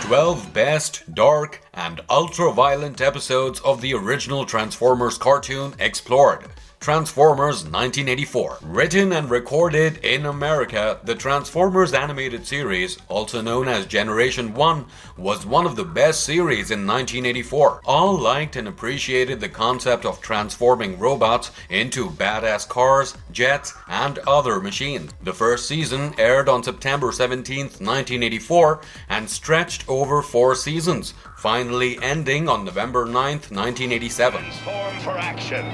12 best, dark, and ultra-violent episodes of the original Transformers cartoon explored. Transformers 1984. Written and recorded in America, the Transformers animated series, also known as Generation 1, was one of the best series in 1984. All liked and appreciated the concept of transforming robots into badass cars, jets, and other machines. The first season aired on September 17, 1984, and stretched over 4 seasons, finally ending on November 9, 1987. Transform for action.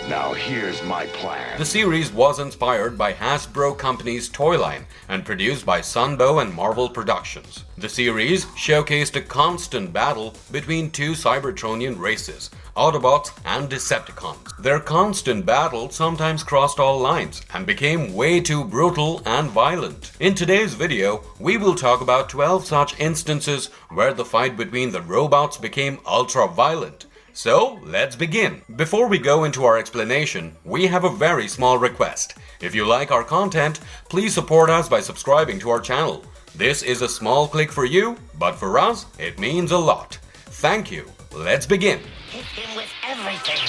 Now here's my plan. The series was inspired by Hasbro Company's toy line and produced by Sunbow and Marvel Productions. The series showcased a constant battle between two Cybertronian races, Autobots and Decepticons. Their constant battle sometimes crossed all lines and became way too brutal and violent. In today's video, we will talk about 12 such instances where the fight between the robots became ultra-violent. So, let's begin. Before we go into our explanation, we have a very small request. If you like our content, please support us by subscribing to our channel. This is a small click for you, but for us, it means a lot. Thank you. Let's begin. Hit him with everything.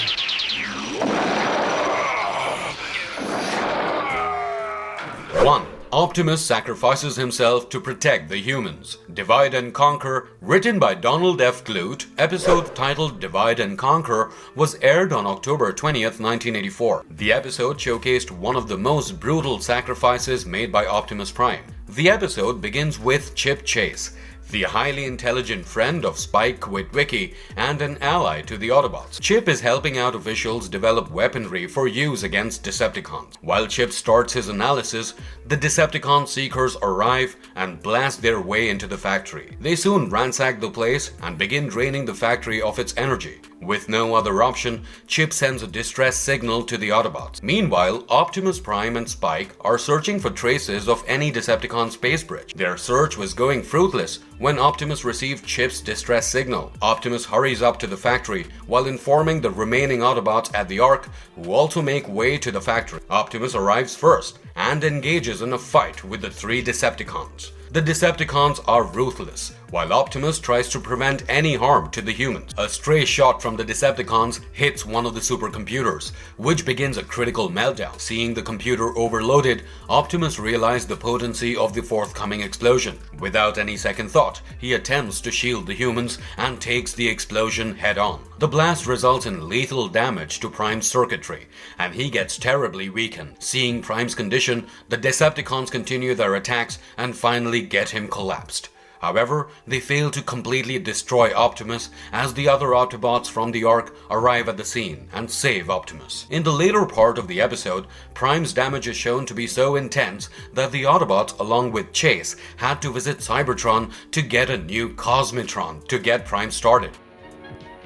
1. Optimus sacrifices himself to protect the humans. Divide and Conquer, written by Donald F. Glut, episode titled Divide and Conquer, was aired on October 20th, 1984. The episode showcased one of the most brutal sacrifices made by Optimus Prime. The episode begins with Chip Chase, the highly intelligent friend of Spike Witwicky and an ally to the Autobots. Chip is helping out officials develop weaponry for use against Decepticons. While Chip starts his analysis, the Decepticon seekers arrive and blast their way into the factory. They soon ransack the place and begin draining the factory of its energy. With no other option, Chip sends a distress signal to the Autobots. Meanwhile, Optimus Prime and Spike are searching for traces of any Decepticon space bridge. Their search was going fruitless when Optimus received Chip's distress signal. Optimus hurries up to the factory while informing the remaining Autobots at the Ark, who also make way to the factory. Optimus arrives first and engages in a fight with the 3 Decepticons. The Decepticons are ruthless, while Optimus tries to prevent any harm to the humans. A stray shot from the Decepticons hits one of the supercomputers, which begins a critical meltdown. Seeing the computer overloaded, Optimus realizes the potency of the forthcoming explosion. Without any second thought, he attempts to shield the humans and takes the explosion head-on. The blast results in lethal damage to Prime's circuitry, and he gets terribly weakened. Seeing Prime's condition, the Decepticons continue their attacks and finally get him collapsed. However, they fail to completely destroy Optimus as the other Autobots from the Ark arrive at the scene and save Optimus. In the later part of the episode, Prime's damage is shown to be so intense that the Autobots, along with Chase, had to visit Cybertron to get a new Cosmitron to get Prime started.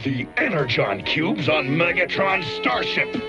The Energon cubes on Megatron's starship.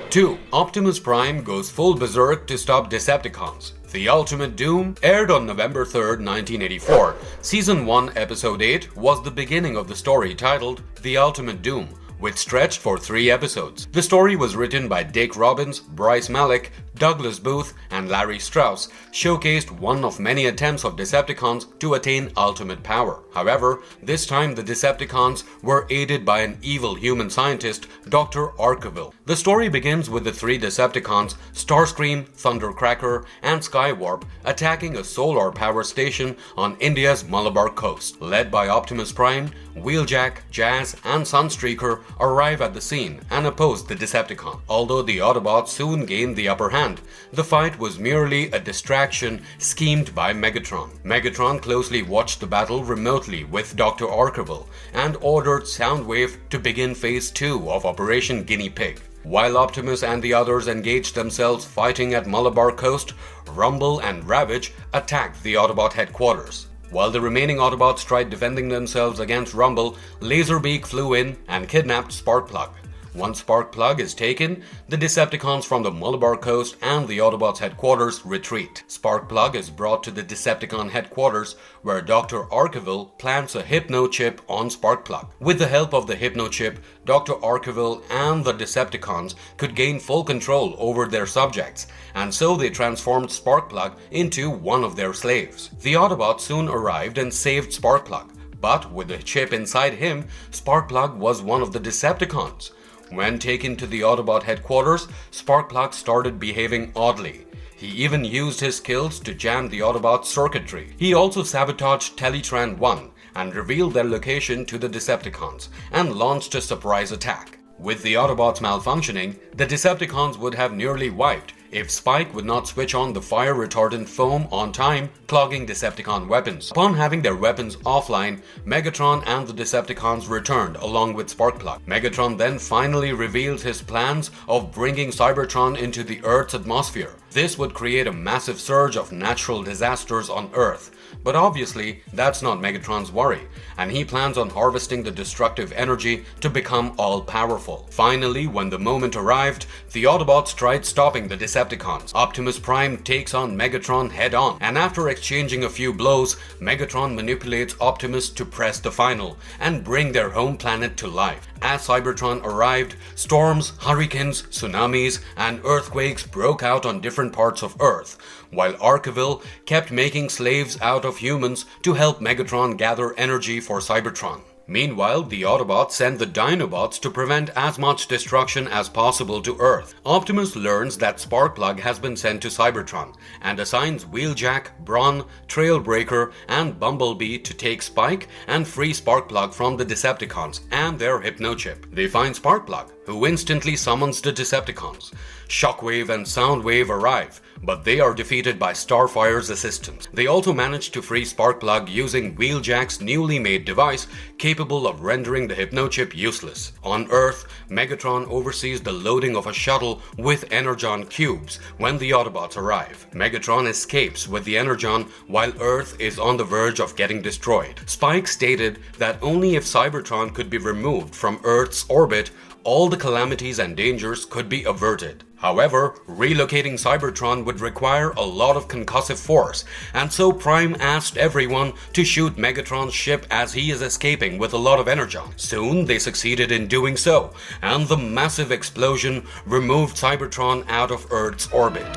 2. Optimus Prime goes full berserk to stop Decepticons. The Ultimate Doom aired on November 3rd, 1984. Season 1, Episode 8 was the beginning of the story titled The Ultimate Doom, which stretched for 3 episodes. The story was written by Dick Robbins, Bryce Malek, Douglas Booth, and Larry Strauss, showcased one of many attempts of Decepticons to attain ultimate power. However, this time the Decepticons were aided by an evil human scientist, Dr. Arkeville. The story begins with the 3 Decepticons, Starscream, Thundercracker, and Skywarp, attacking a solar power station on India's Malabar coast. Led by Optimus Prime, Wheeljack, Jazz, and Sunstreaker arrive at the scene and oppose the Decepticon. Although the Autobots soon gained the upper hand, the fight was merely a distraction schemed by Megatron. Megatron closely watched the battle remotely with Dr. Arkeville and ordered Soundwave to begin Phase 2 of Operation Guinea Pig. While Optimus and the others engaged themselves fighting at Malabar Coast, Rumble and Ravage attacked the Autobot headquarters. While the remaining Autobots tried defending themselves against Rumble, Laserbeak flew in and kidnapped Sparkplug. Once Sparkplug is taken, the Decepticons from the Malabar Coast and the Autobots headquarters retreat. Sparkplug is brought to the Decepticon headquarters where Dr. Arkeville plants a hypno-chip on Sparkplug. With the help of the hypno-chip, Dr. Arkeville and the Decepticons could gain full control over their subjects, and so they transformed Sparkplug into one of their slaves. The Autobots soon arrived and saved Sparkplug, but with the chip inside him, Sparkplug was one of the Decepticons. When taken to the Autobot headquarters, Sparkplug started behaving oddly. He even used his skills to jam the Autobot circuitry. He also sabotaged Teletran 1 and revealed their location to the Decepticons and launched a surprise attack. With the Autobots malfunctioning, the Decepticons would have nearly wiped if Spike would not switch on the fire retardant foam on time, clogging Decepticon weapons. Upon having their weapons offline, Megatron and the Decepticons returned along with Sparkplug. Megatron then finally revealed his plans of bringing Cybertron into the Earth's atmosphere. This would create a massive surge of natural disasters on Earth. But obviously, that's not Megatron's worry, and he plans on harvesting the destructive energy to become all-powerful. Finally, when the moment arrived, the Autobots tried stopping the Decepticons. Optimus Prime takes on Megatron head-on, and after exchanging a few blows, Megatron manipulates Optimus to press the final and bring their home planet to life. As Cybertron arrived, storms, hurricanes, tsunamis, and earthquakes broke out on different parts of Earth, while Arkeville kept making slaves out of humans to help Megatron gather energy for Cybertron. Meanwhile, the Autobots send the Dinobots to prevent as much destruction as possible to Earth. Optimus learns that Sparkplug has been sent to Cybertron and assigns Wheeljack, Brawn, Trailbreaker, and Bumblebee to take Spike and free Sparkplug from the Decepticons and their hypno-chip. They find Sparkplug, who instantly summons the Decepticons. Shockwave and Soundwave arrive, but they are defeated by Starfire's assistance. They also manage to free Sparkplug using Wheeljack's newly made device, capable of rendering the hypno-chip useless. On Earth, Megatron oversees the loading of a shuttle with Energon cubes when the Autobots arrive. Megatron escapes with the Energon while Earth is on the verge of getting destroyed. Spike stated that only if Cybertron could be removed from Earth's orbit, all the calamities and dangers could be averted. However, relocating Cybertron would require a lot of concussive force, and so Prime asked everyone to shoot Megatron's ship as he is escaping with a lot of energon. Soon, they succeeded in doing so, and the massive explosion removed Cybertron out of Earth's orbit.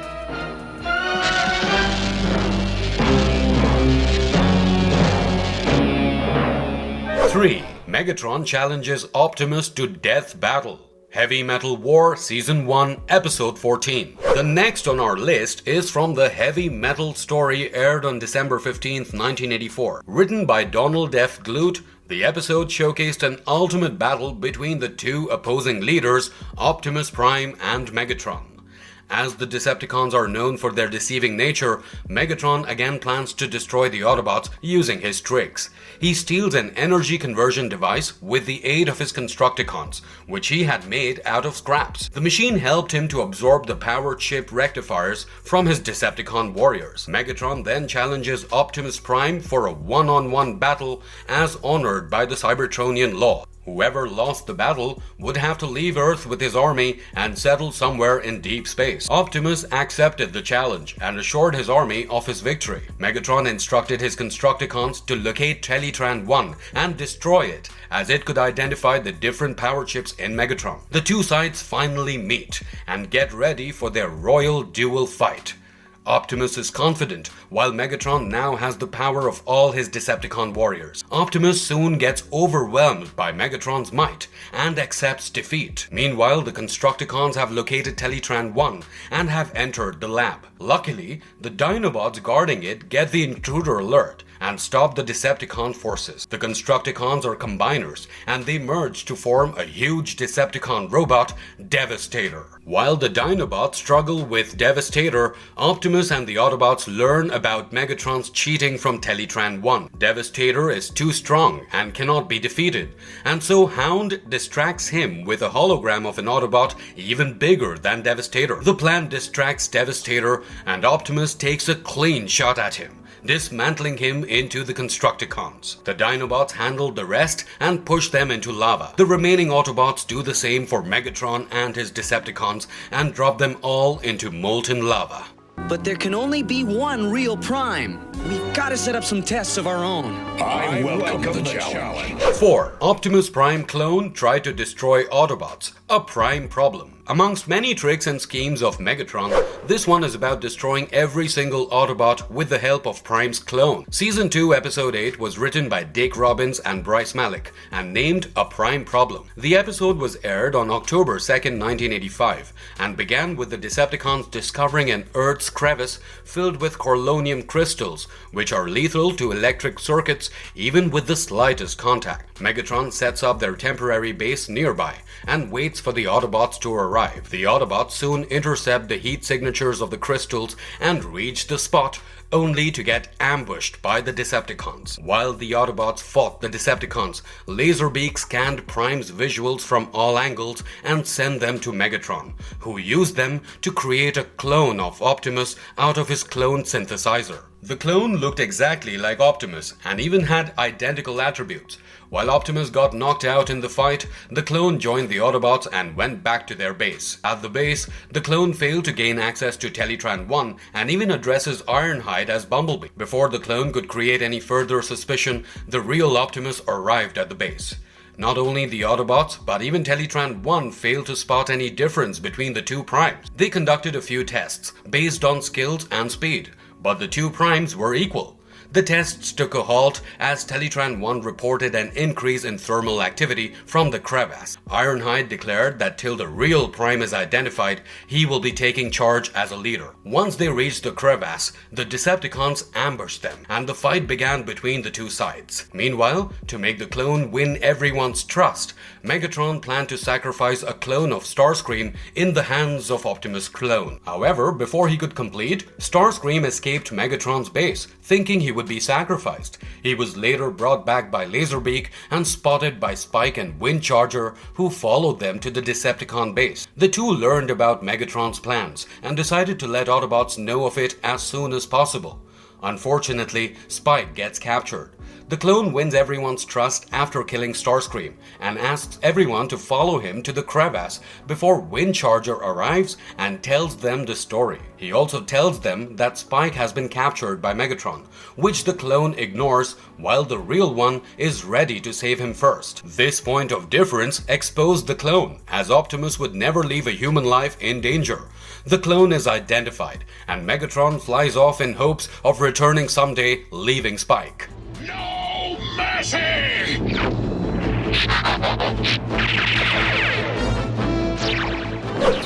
Three. Megatron challenges Optimus to death battle. Heavy Metal War Season 1, Episode 14. The next on our list is from the Heavy Metal story aired on December 15, 1984. Written by Donald F. Glut, the episode showcased an ultimate battle between the two opposing leaders, Optimus Prime and Megatron. As the Decepticons are known for their deceiving nature, Megatron again plans to destroy the Autobots using his tricks. He steals an energy conversion device with the aid of his Constructicons, which he had made out of scraps. The machine helped him to absorb the power chip rectifiers from his Decepticon warriors. Megatron then challenges Optimus Prime for a one-on-one battle as honored by the Cybertronian law. Whoever lost the battle would have to leave Earth with his army and settle somewhere in deep space. Optimus accepted the challenge and assured his army of his victory. Megatron instructed his Constructicons to locate Teletran 1 and destroy it, as it could identify the different power chips in Megatron. The two sides finally meet and get ready for their royal duel fight. Optimus is confident, while Megatron now has the power of all his Decepticon warriors. Optimus soon gets overwhelmed by Megatron's might and accepts defeat. Meanwhile, the Constructicons have located Teletran 1 and have entered the lab. Luckily, the Dinobots guarding it get the intruder alert and stop the Decepticon forces. The Constructicons are combiners, and they merge to form a huge Decepticon robot, Devastator. While the Dinobots struggle with Devastator, Optimus and the Autobots learn about Megatron's cheating from Teletran 1. Devastator is too strong and cannot be defeated, and so Hound distracts him with a hologram of an Autobot even bigger than Devastator. The plan distracts Devastator, and Optimus takes a clean shot at him. dismantling him into the Constructicons. The Dinobots handled the rest and pushed them into lava. The remaining Autobots do the same for Megatron and his Decepticons and drop them all into molten lava. But there can only be one real Prime. We've got to set up some tests of our own. I welcome the challenge. 4. Optimus Prime clone tried to destroy Autobots. A prime problem. Amongst many tricks and schemes of Megatron, this one is about destroying every single Autobot with the help of Prime's clone. Season 2, Episode 8 was written by Dick Robbins and Bryce Malek and named A Prime Problem. The episode was aired on October 2nd, 1985 and began with the Decepticons discovering an Earth's crevice filled with corlonium crystals, which are lethal to electric circuits even with the slightest contact. Megatron sets up their temporary base nearby and waits for the Autobots to arrive. The Autobots soon intercept the heat signatures of the crystals and reach the spot, only to get ambushed by the Decepticons. While the Autobots fought the Decepticons, Laserbeak scanned Prime's visuals from all angles and sent them to Megatron, who used them to create a clone of Optimus out of his clone synthesizer. The clone looked exactly like Optimus and even had identical attributes. While Optimus got knocked out in the fight, the clone joined the Autobots and went back to their base. At the base, the clone failed to gain access to Teletran 1 and even addresses Ironhide as Bumblebee. Before the clone could create any further suspicion, the real Optimus arrived at the base. Not only the Autobots, but even Teletran 1 failed to spot any difference between the two primes. They conducted a few tests based on skills and speed, but the two primes were equal. The tests took a halt as Teletran 1 reported an increase in thermal activity from the crevasse. Ironhide declared that till the real Prime is identified, he will be taking charge as a leader. Once they reached the crevasse, the Decepticons ambushed them, and the fight began between the two sides. Meanwhile, to make the clone win everyone's trust, Megatron planned to sacrifice a clone of Starscream in the hands of Optimus' clone. However, before he could complete, Starscream escaped Megatron's base, thinking he would be sacrificed. He was later brought back by Laserbeak and spotted by Spike and Windcharger, who followed them to the Decepticon base. The two learned about Megatron's plans and decided to let Autobots know of it as soon as possible. Unfortunately, Spike gets captured. The clone wins everyone's trust after killing Starscream and asks everyone to follow him to the crevasse before Windcharger arrives and tells them the story. He also tells them that Spike has been captured by Megatron, which the clone ignores while the real one is ready to save him first. This point of difference exposed the clone, as Optimus would never leave a human life in danger. The clone is identified, and Megatron flies off in hopes of returning someday, leaving Spike. No mercy!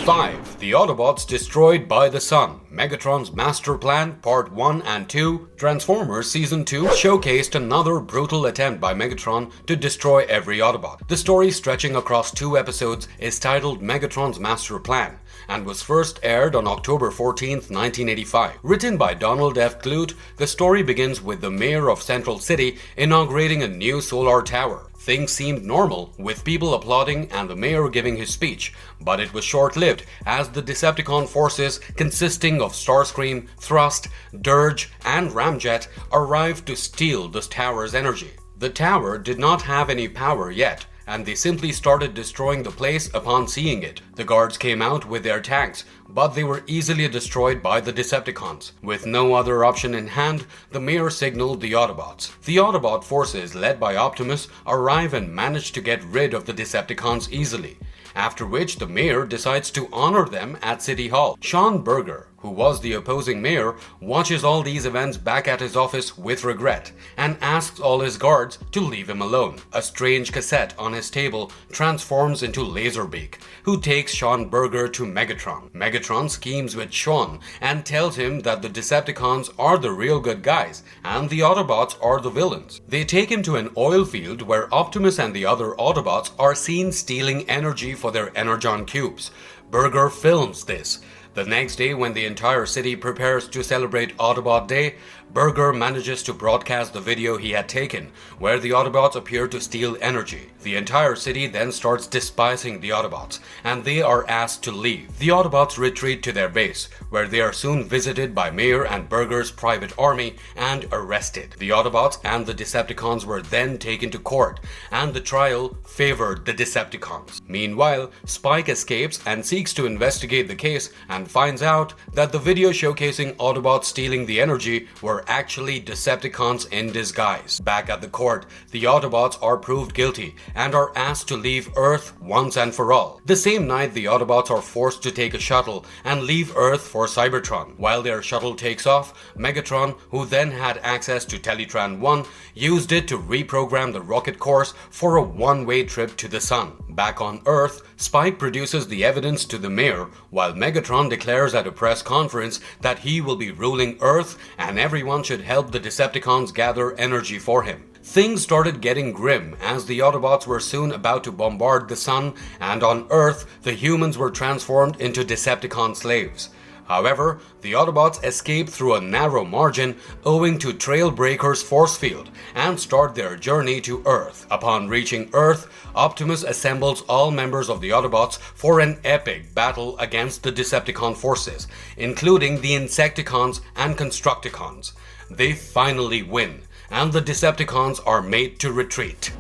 5. The Autobots destroyed by the sun. Megatron's Master Plan Part 1 and 2, Transformers Season 2 showcased another brutal attempt by Megatron to destroy every Autobot. The story, stretching across 2 episodes, is titled Megatron's Master Plan and was first aired on October 14, 1985. Written by Donald F. Clute, the story begins with the mayor of Central City inaugurating a new solar tower. Things seemed normal, with people applauding and the mayor giving his speech, but it was short-lived as the Decepticon forces, consisting of Starscream, Thrust, Dirge, and Ramjet, arrived to steal the tower's energy. The tower did not have any power yet, and they simply started destroying the place upon seeing it. The guards came out with their tanks, but they were easily destroyed by the Decepticons. With no other option in hand, the mayor signaled the Autobots. The Autobot forces, led by Optimus, arrive and manage to get rid of the Decepticons easily, after which the mayor decides to honor them at City Hall. Sean Berger, who was the opposing mayor, watches all these events back at his office with regret and asks all his guards to leave him alone. A strange cassette on his table transforms into Laserbeak, who takes Sean Berger to Megatron. Megatron schemes with Sean and tells him that the Decepticons are the real good guys and the Autobots are the villains. They take him to an oil field where Optimus and the other Autobots are seen stealing energy for their Energon cubes. Berger films this. The next day, when the entire city prepares to celebrate Autobot Day, Burger manages to broadcast the video he had taken, where the Autobots appear to steal energy. The entire city then starts despising the Autobots, and they are asked to leave. The Autobots retreat to their base, where they are soon visited by Mayor and Burger's private army and arrested. The Autobots and the Decepticons were then taken to court, and the trial favored the Decepticons. Meanwhile, Spike escapes and seeks to investigate the case and finds out that the video showcasing Autobots stealing the energy were actually Decepticons in disguise. Back at the court, the Autobots are proved guilty and are asked to leave Earth once and for all. The same night, the Autobots are forced to take a shuttle and leave Earth for Cybertron. While their shuttle takes off, Megatron, who then had access to Teletran 1, used it to reprogram the rocket course for a one-way trip to the sun. Back on Earth, Spike produces the evidence to the mayor, while Megatron declares at a press conference that he will be ruling Earth and everyone should help the Decepticons gather energy for him. Things started getting grim as the Autobots were soon about to bombard the sun, and on Earth, the humans were transformed into Decepticon slaves. However, the Autobots escape through a narrow margin owing to Trailbreaker's force field and start their journey to Earth. Upon reaching Earth, Optimus assembles all members of the Autobots for an epic battle against the Decepticon forces, including the Insecticons and Constructicons. They finally win, and the Decepticons are made to retreat.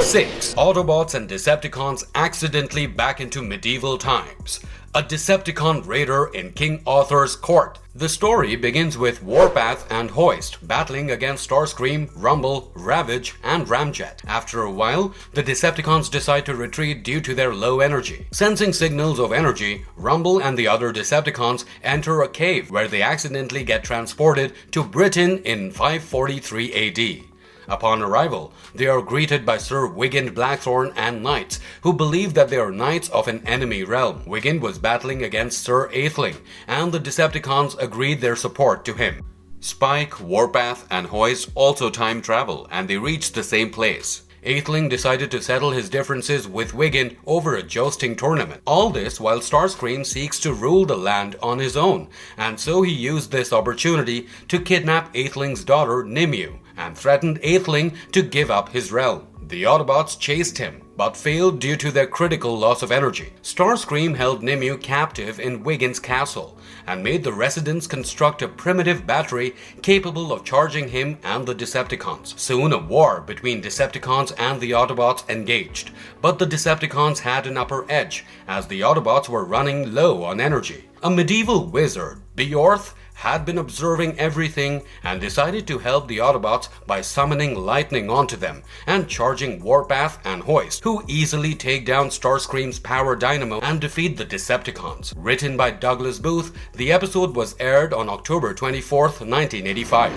Six, Autobots and Decepticons accidentally back into medieval times. A Decepticon raider in King Arthur's court. The story begins with Warpath and Hoist battling against Starscream, Rumble, Ravage, and Ramjet. After a while, the Decepticons decide to retreat due to their low energy. Sensing signals of energy, Rumble and the other Decepticons enter a cave where they accidentally get transported to Britain in 543 AD. Upon arrival, they are greeted by Sir Wiggend Blackthorn and knights, who believe that they are knights of an enemy realm. Wiggend was battling against Sir Atheling, and the Decepticons agreed their support to him. Spike, Warpath, and Hoist also time travel, and they reach the same place. Atheling decided to settle his differences with Wiggend over a jousting tournament. All this while Starscream seeks to rule the land on his own, and so he used this opportunity to kidnap Atheling's daughter Nimue, and threatened Atheling to give up his realm. The Autobots chased him, but failed due to their critical loss of energy. Starscream held Nimue captive in Wiggend's castle, and made the residents construct a primitive battery capable of charging him and the Decepticons. Soon a war between Decepticons and the Autobots engaged, but the Decepticons had an upper edge, as the Autobots were running low on energy. A medieval wizard, Beorth, had been observing everything and decided to help the Autobots by summoning lightning onto them and charging Warpath and Hoist, who easily take down Starscream's power dynamo and defeat the Decepticons. Written by Douglas Booth, the episode was aired on October 24th, 1985.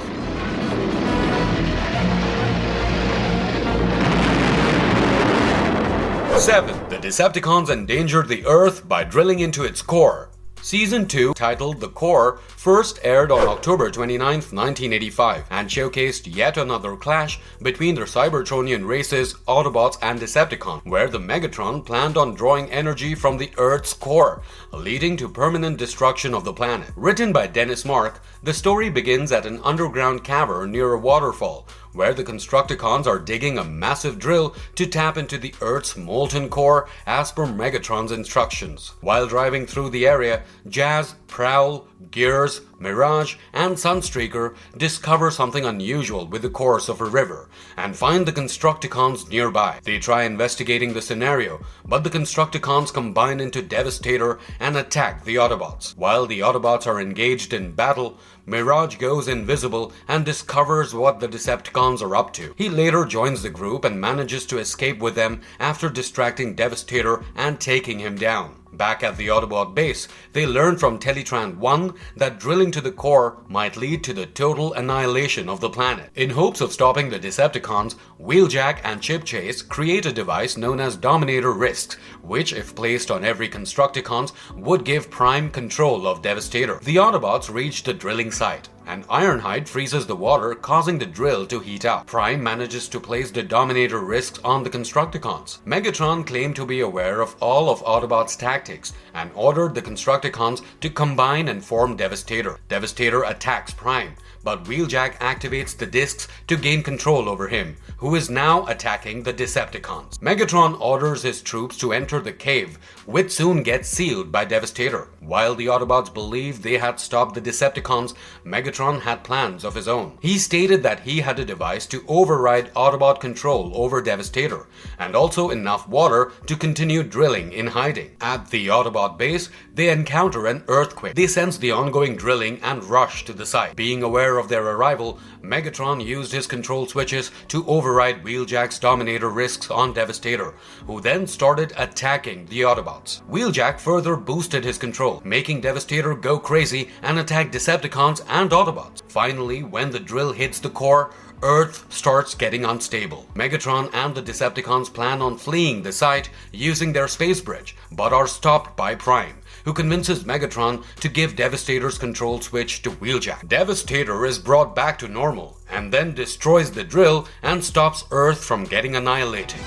7. The Decepticons endangered the Earth by drilling into its core. Season 2, titled The Core, first aired on October 29, 1985, and showcased yet another clash between the Cybertronian races, Autobots and Decepticons, where the Megatron planned on drawing energy from the Earth's core, leading to permanent destruction of the planet. Written by Dennis Mark, the story begins at an underground cavern near a waterfall, where the Constructicons are digging a massive drill to tap into the Earth's molten core as per Megatron's instructions. While driving through the area, Jazz, Prowl, Gears, Mirage, and Sunstreaker discover something unusual with the course of a river and find the Constructicons nearby. They try investigating the scenario, but the Constructicons combine into Devastator and attack the Autobots. While the Autobots are engaged in battle, Mirage goes invisible and discovers what the Decepticons are up to. He later joins the group and manages to escape with them after distracting Devastator and taking him down. Back at the Autobot base, they learn from Teletran 1 that drilling to the core might lead to the total annihilation of the planet. In hopes of stopping the Decepticons, Wheeljack and Chipchase create a device known as Dominator Wrist, which, if placed on every Constructicons, would give prime control of Devastator. The Autobots reach the drilling site, and Ironhide freezes the water, causing the drill to heat up. Prime manages to place the Dominator risks on the Constructicons. Megatron claimed to be aware of all of Autobots' tactics and ordered the Constructicons to combine and form Devastator. Devastator attacks Prime, but Wheeljack activates the discs to gain control over him, who is now attacking the Decepticons. Megatron orders his troops to enter the cave, which soon gets sealed by Devastator. While the Autobots believed they had stopped the Decepticons, Megatron had plans of his own. He stated that he had a device to override Autobot control over Devastator, and also enough water to continue drilling in hiding. At the Autobot base, they encounter an earthquake. They sense the ongoing drilling and rush to the site. Being aware of their arrival, Megatron used his control switches to override Wheeljack's Dominator risks on Devastator, who then started attacking the Autobots. Wheeljack further boosted his control, making Devastator go crazy and attack Decepticons and Autobots. Finally, when the drill hits the core, Earth starts getting unstable. Megatron and the Decepticons plan on fleeing the site using their space bridge, but are stopped by Prime, who convinces Megatron to give Devastator's control switch to Wheeljack. Devastator is brought back to normal, and then destroys the drill and stops Earth from getting annihilated.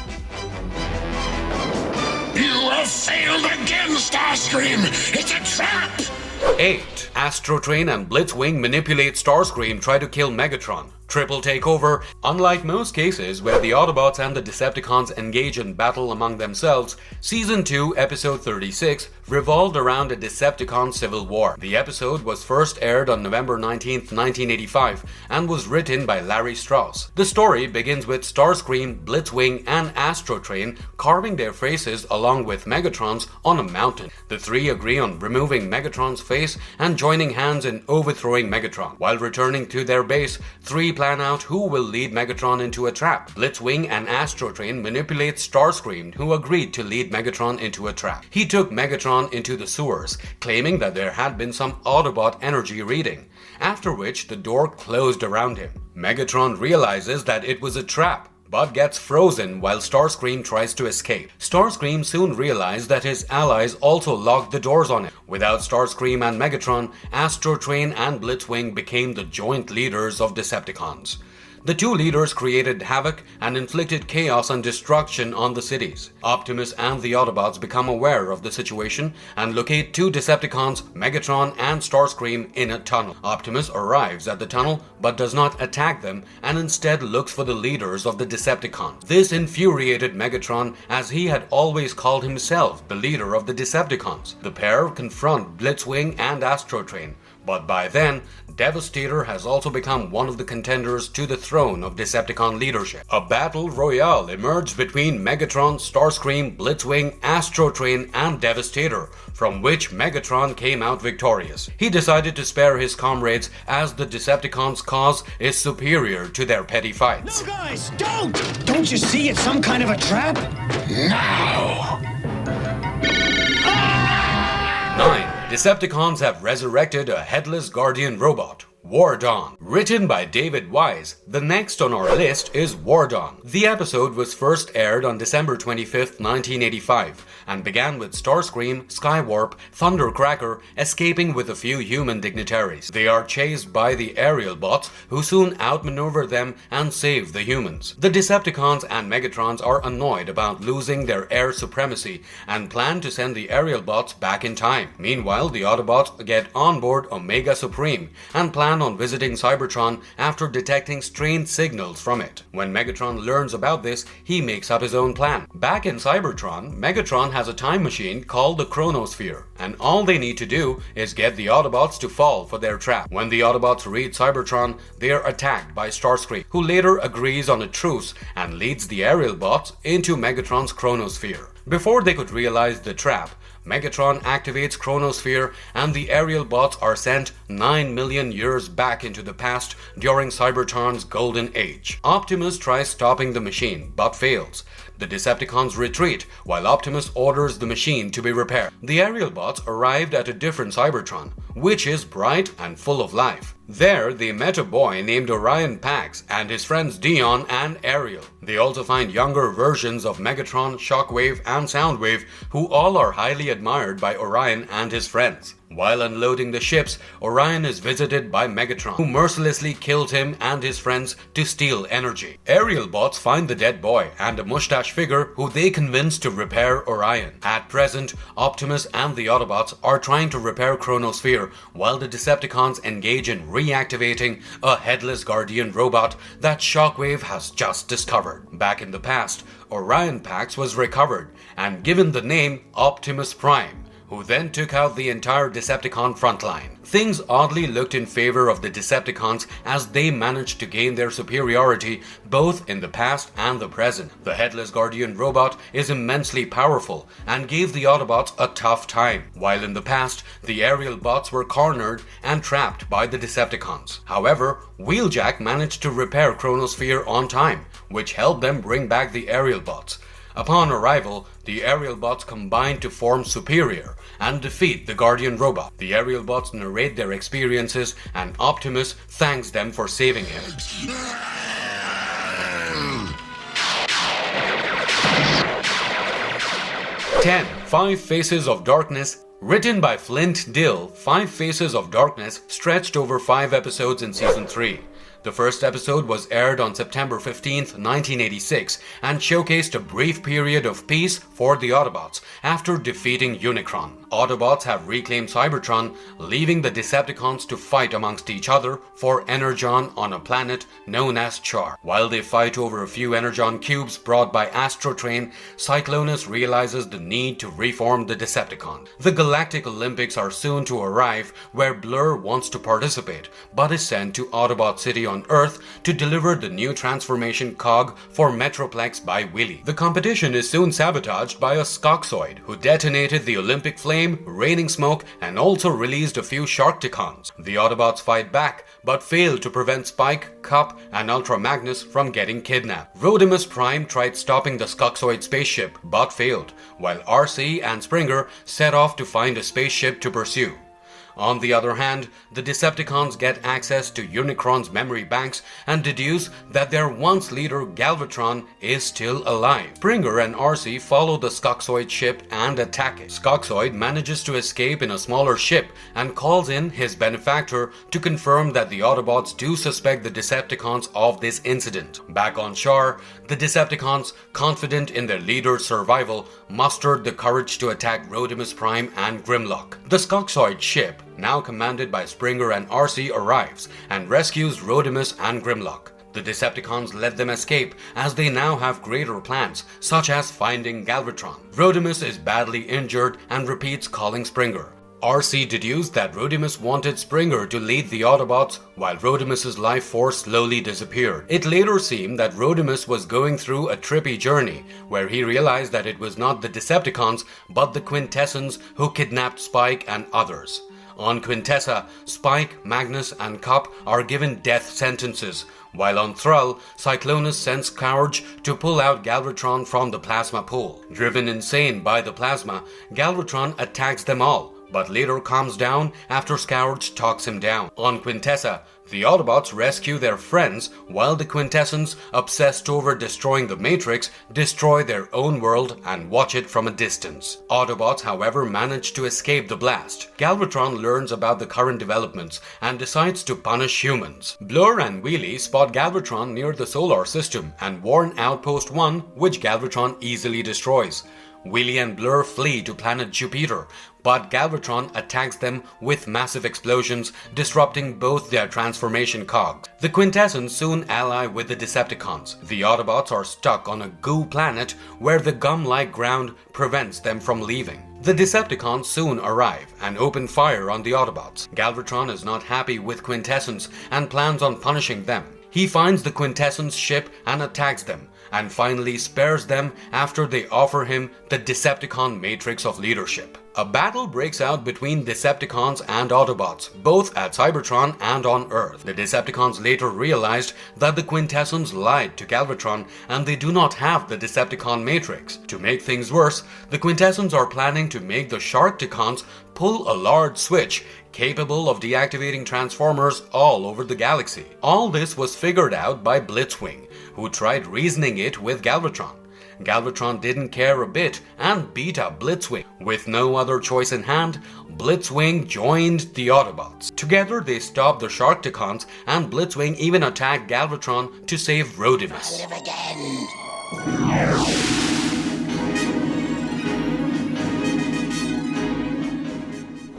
You have failed again, Starscream! It's a trap! 8. Astrotrain and Blitzwing manipulate Starscream, try to kill Megatron. Triple takeover. Unlike most cases where the Autobots and the Decepticons engage in battle among themselves, Season 2, Episode 36 revolved around a Decepticon civil war. The episode was first aired on November 19, 1985, and was written by Larry Strauss. The story begins with Starscream, Blitzwing, and Astrotrain carving their faces along with Megatron's on a mountain. The three agree on removing Megatron's face and joining hands in overthrowing Megatron. While returning to their base, three plan out who will lead Megatron into a trap. Blitzwing and Astrotrain manipulate Starscream, who agreed to lead Megatron into a trap. He took Megatron into the sewers, claiming that there had been some Autobot energy reading, after which the door closed around him. Megatron realizes that it was a trap, but gets frozen while Starscream tries to escape. Starscream soon realized that his allies also locked the doors on him. Without Starscream and Megatron, Astrotrain and Blitzwing became the joint leaders of Decepticons. The two leaders created havoc and inflicted chaos and destruction on the cities. Optimus and the Autobots become aware of the situation and locate two Decepticons, Megatron and Starscream, in a tunnel. Optimus arrives at the tunnel but does not attack them and instead looks for the leaders of the Decepticons. This infuriated Megatron, as he had always called himself the leader of the Decepticons. The pair confront Blitzwing and Astrotrain, but by then, Devastator has also become one of the contenders to the throne of Decepticon leadership. A battle royale emerged between Megatron, Starscream, Blitzwing, Astrotrain, and Devastator, from which Megatron came out victorious. He decided to spare his comrades as the Decepticons' cause is superior to their petty fights. No, guys, don't! Don't you see it's some kind of a trap? Now! 9. Decepticons have resurrected a headless Guardian robot, Wardon. Written by David Wise, the next on our list is Wardon. The episode was first aired on December 25, 1985, and began with Starscream, Skywarp, Thundercracker escaping with a few human dignitaries. They are chased by the aerial bots, who soon outmaneuver them and save the humans. The Decepticons and Megatrons are annoyed about losing their air supremacy and plan to send the aerial bots back in time. Meanwhile, the Autobots get on board Omega Supreme and plan on visiting Cybertron after detecting strange signals from it. When Megatron learns about this, he makes up his own plan. Back in Cybertron, Megatron has a time machine called the Chronosphere, and all they need to do is get the Autobots to fall for their trap. When the Autobots reach Cybertron, they are attacked by Starscream, who later agrees on a truce and leads the aerial bots into Megatron's Chronosphere. Before they could realize the trap, Megatron activates Chronosphere and the aerial bots are sent 9 million years back into the past during Cybertron's golden age. Optimus tries stopping the machine but fails. The Decepticons retreat while Optimus orders the machine to be repaired. The aerial bots arrived at a different Cybertron, which is bright and full of life. There, they met a boy named Orion Pax and his friends Dion and Ariel. They also find younger versions of Megatron, Shockwave, and Soundwave, who all are highly admired by Orion and his friends. While unloading the ships, Orion is visited by Megatron, who mercilessly kills him and his friends to steal energy. Aerial bots find the dead boy and a mustache figure who they convince to repair Orion. At present, Optimus and the Autobots are trying to repair Chronosphere, while the Decepticons engage in reactivating a headless Guardian robot that Shockwave has just discovered. Back in the past, Orion Pax was recovered and given the name Optimus Prime, who then took out the entire Decepticon frontline. Things oddly looked in favor of the Decepticons as they managed to gain their superiority both in the past and the present. The Headless Guardian robot is immensely powerful and gave the Autobots a tough time, while in the past, the aerial bots were cornered and trapped by the Decepticons. However, Wheeljack managed to repair Chronosphere on time, which helped them bring back the aerial bots. Upon arrival, the aerial bots combine to form Superior and defeat the Guardian robot. The aerial bots narrate their experiences and Optimus thanks them for saving him. 10. 5 Faces of Darkness. Written by Flint Dill, 5 Faces of Darkness stretched over 5 episodes in Season 3. The first episode was aired on September 15th, 1986 and showcased a brief period of peace for the Autobots after defeating Unicron. Autobots have reclaimed Cybertron, leaving the Decepticons to fight amongst each other for Energon on a planet known as Char. While they fight over a few Energon cubes brought by Astrotrain, Cyclonus realizes the need to reform the Decepticons. The Galactic Olympics are soon to arrive, where Blur wants to participate, but is sent to Autobot City on Earth to deliver the new transformation cog for Metroplex by Willy. The competition is soon sabotaged by a Skoxoid, who detonated the Olympic flame, raining smoke, and also released a few Sharkticons. The Autobots fight back, but fail to prevent Spike, Cup, and Ultra Magnus from getting kidnapped. Rodimus Prime tried stopping the Skoxoid spaceship, but failed, while RC and Springer set off to find a spaceship to pursue. On the other hand, the Decepticons get access to Unicron's memory banks and deduce that their once leader Galvatron is still alive. Springer and RC follow the Skoxoid ship and attack it. Skoxoid manages to escape in a smaller ship and calls in his benefactor to confirm that the Autobots do suspect the Decepticons of this incident. Back on Char, the Decepticons, confident in their leader's survival, mustered the courage to attack Rodimus Prime and Grimlock. The Skoxoid ship, now commanded by Springer and RC, arrives and rescues Rodimus and Grimlock. The Decepticons let them escape as they now have greater plans, such as finding Galvatron. Rodimus is badly injured and repeats calling Springer. RC deduced that Rodimus wanted Springer to lead the Autobots while Rodimus's life force slowly disappeared. It later seemed that Rodimus was going through a trippy journey where he realized that it was not the Decepticons but the Quintessence who kidnapped Spike and others. On Quintessa, Spike, Magnus, and Cup are given death sentences, while on Thrull, Cyclonus sends Scourge to pull out Galvatron from the plasma pool. Driven insane by the plasma, Galvatron attacks them all, but later calms down after Scourge talks him down. On Quintessa, the Autobots rescue their friends while the Quintessence, obsessed over destroying the Matrix, destroy their own world and watch it from a distance. Autobots, however, manage to escape the blast. Galvatron learns about the current developments and decides to punish humans. Blur and Wheelie spot Galvatron near the solar system and warn Outpost 1, which Galvatron easily destroys. Wheelie and Blur flee to planet Jupiter, but Galvatron attacks them with massive explosions, disrupting both their transformation cogs. The Quintessence soon ally with the Decepticons. The Autobots are stuck on a goo planet where the gum-like ground prevents them from leaving. The Decepticons soon arrive and open fire on the Autobots. Galvatron is not happy with Quintessence and plans on punishing them. He finds the Quintessence ship and attacks them, and finally spares them after they offer him the Decepticon Matrix of Leadership. A battle breaks out between Decepticons and Autobots, both at Cybertron and on Earth. The Decepticons later realized that the Quintessence lied to Galvatron and they do not have the Decepticon Matrix. To make things worse, the Quintessence are planning to make the Sharkticons pull a large switch capable of deactivating Transformers all over the galaxy. All this was figured out by Blitzwing, who tried reasoning it with Galvatron. Galvatron didn't care a bit and beat up Blitzwing. With no other choice in hand, Blitzwing joined the Autobots. Together they stopped the Sharkticons, and Blitzwing even attacked Galvatron to save Rodimus. Live again.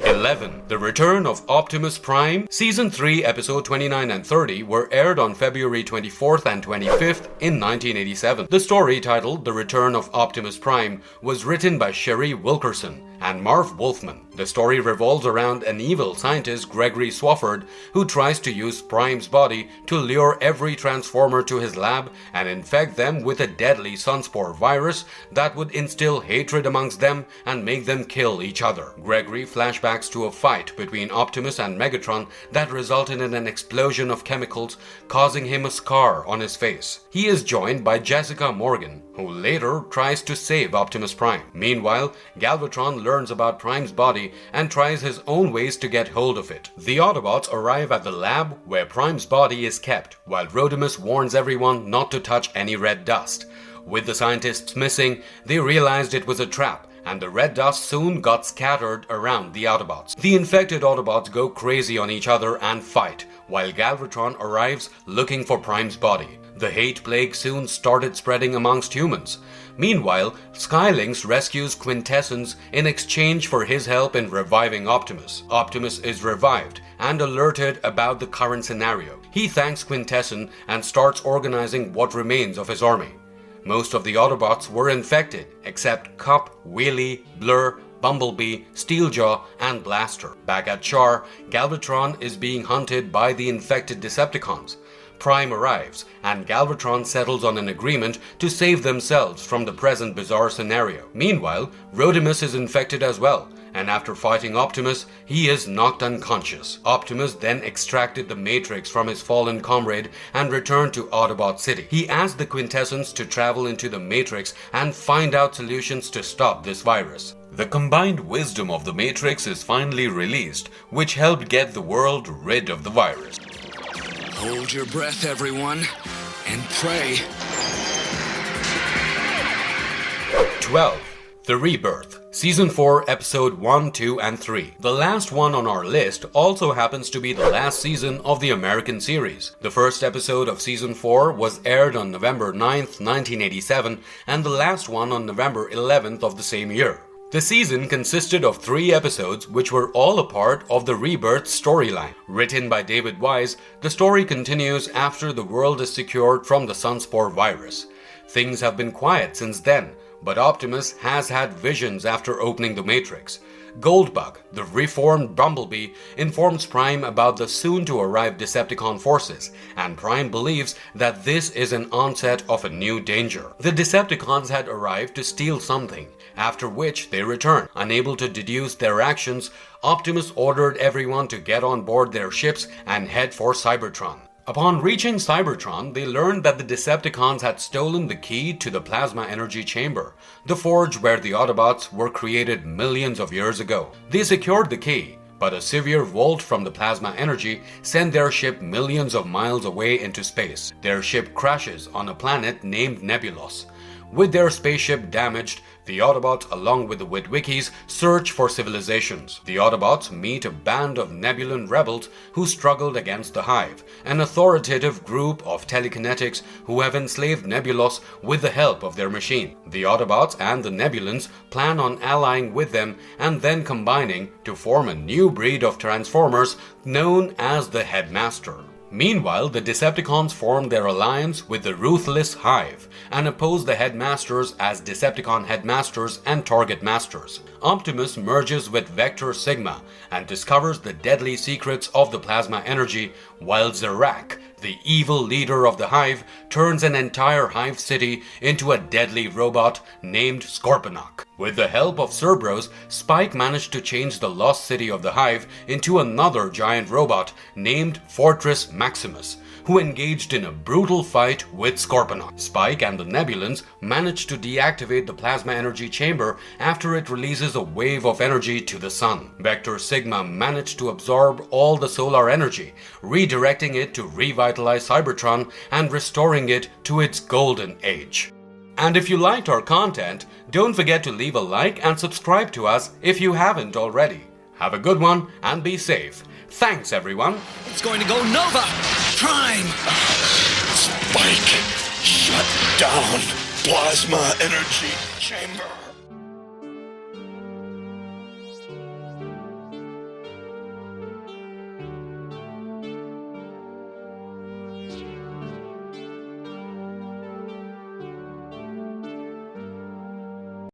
11. The Return of Optimus Prime. Season 3, Episode 29 and 30 were aired on February 24th and 25th in 1987. The story, titled The Return of Optimus Prime, was written by Sherry Wilkerson and Marv Wolfman. The story revolves around an evil scientist, Gregory Swafford, who tries to use Prime's body to lure every Transformer to his lab and infect them with a deadly Sunspore virus that would instill hatred amongst them and make them kill each other. Gregory flashbacks to a fight between Optimus and Megatron that resulted in an explosion of chemicals, causing him a scar on his face. He is joined by Jessica Morgan, who later tries to save Optimus Prime. Meanwhile, Galvatron learns about Prime's body and tries his own ways to get hold of it. The Autobots arrive at the lab where Prime's body is kept, while Rodimus warns everyone not to touch any red dust. With the scientists missing, they realized it was a trap, and the red dust soon got scattered around the Autobots. The infected Autobots go crazy on each other and fight, while Galvatron arrives looking for Prime's body. The hate plague soon started spreading amongst humans. Meanwhile, Skylynx rescues Quintessence in exchange for his help in reviving Optimus. Optimus is revived and alerted about the current scenario. He thanks Quintessence and starts organizing what remains of his army. Most of the Autobots were infected, except Cup, Wheelie, Blur, Bumblebee, Steeljaw, and Blaster. Back at Char, Galvatron is being hunted by the infected Decepticons. Prime arrives, and Galvatron settles on an agreement to save themselves from the present bizarre scenario. Meanwhile, Rodimus is infected as well, and after fighting Optimus, he is knocked unconscious. Optimus then extracted the Matrix from his fallen comrade and returned to Autobot City. He asked the Quintessence to travel into the Matrix and find out solutions to stop this virus. The combined wisdom of the Matrix is finally released, which helped get the world rid of the virus. Hold your breath, everyone, and pray. 12. The Rebirth. Season 4, Episode 1, 2, and 3. The last one on our list also happens to be the last season of the American series. The first episode of Season 4 was aired on November 9th, 1987, and the last one on November 11th of the same year. The season consisted of 3 episodes which were all a part of the Rebirth storyline. Written by David Wise, the story continues after the world is secured from the Sunspore virus. Things have been quiet since then, but Optimus has had visions after opening the Matrix. Goldbug, the reformed Bumblebee, informs Prime about the soon-to-arrive Decepticon forces, and Prime believes that this is an onset of a new danger. The Decepticons had arrived to steal something, after which they returned. Unable to deduce their actions, Optimus ordered everyone to get on board their ships and head for Cybertron. Upon reaching Cybertron, they learned that the Decepticons had stolen the key to the plasma energy chamber, the forge where the Autobots were created millions of years ago. They secured the key, but a severe volt from the plasma energy sent their ship millions of miles away into space. Their ship crashes on a planet named Nebulos. With their spaceship damaged, the Autobots, along with the Witwikis, search for civilizations. The Autobots meet a band of Nebulan rebels who struggled against the Hive, an authoritative group of telekinetics who have enslaved Nebulos with the help of their machine. The Autobots and the Nebulans plan on allying with them and then combining to form a new breed of Transformers known as the Headmaster. Meanwhile, the Decepticons formed their alliance with the Ruthless Hive and opposed the Headmasters as Decepticon Headmasters and Target Masters. Optimus merges with Vector Sigma and discovers the deadly secrets of the plasma energy, while Zarak, the evil leader of the Hive, turns an entire Hive city into a deadly robot named Scorponok. With the help of Cerberus, Spike managed to change the lost city of the Hive into another giant robot named Fortress Maximus, who engaged in a brutal fight with Scorponok. Spike and the Nebulans managed to deactivate the plasma energy chamber after it releases a wave of energy to the sun. Vector Sigma managed to absorb all the solar energy, redirecting it to revitalize Cybertron and restoring it to its golden age. And if you liked our content, don't forget to leave a like and subscribe to us if you haven't already. Have a good one and be safe. Thanks, everyone. It's going to go Nova Prime! Spike, shut down. Plasma energy chamber.